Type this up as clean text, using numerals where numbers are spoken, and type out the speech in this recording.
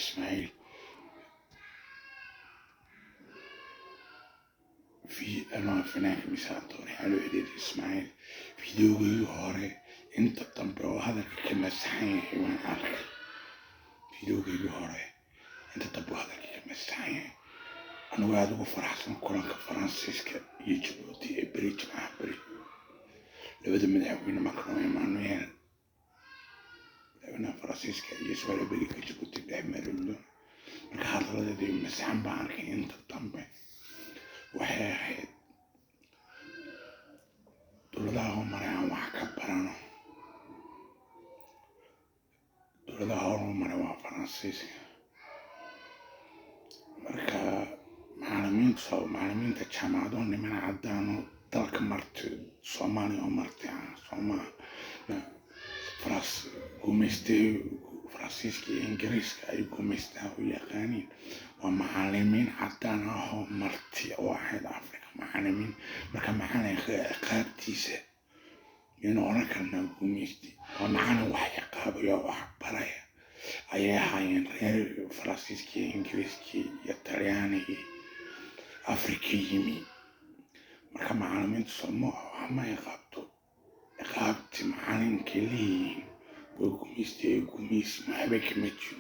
إسماعيل في أنا فنان مساطوري على إيدي إسماعيل فيديو هوري أنت تنبأ هذا كلمة صحيح وأنا أعرف فيديو هوري أنت تنبأ هذا كلمة صحيح أنا وهذا فرحان كلنا كفرنسيسكا يجبوتي بريج مع بريج لو بدأ مدعوين مكروني مانويل لو أنا فرنسيسكا يسوى بريج يجبوتي بحمل marka hadaladeedii masaxan baan arkay inta dambe waxay ahayd dowladaha horumaray aan wax ka barano dowladaha horumaray waa faransiiska marka macallimiinta jaamacado niman caddaano dalka martay Soomaaliya oo martay gumaystay faransiiska iyo ingiriiska ay gumaystaan u yaqaaniin waa macallimiin caddaan ah oo marti oo ahayd Afrika macallimiin marka macallinka qaabtiisa inuu oran karna gumaystay waa macallin wax yaqaabaya wax baraya ayay ahaayeen reer faransiiska iyo ingiriiska iyo talyaaniga Afrika yimi marka macallimiinta Soomaaliya ma yaqaabto qaabti macallinkii leeyihiin وقميص محبك متشو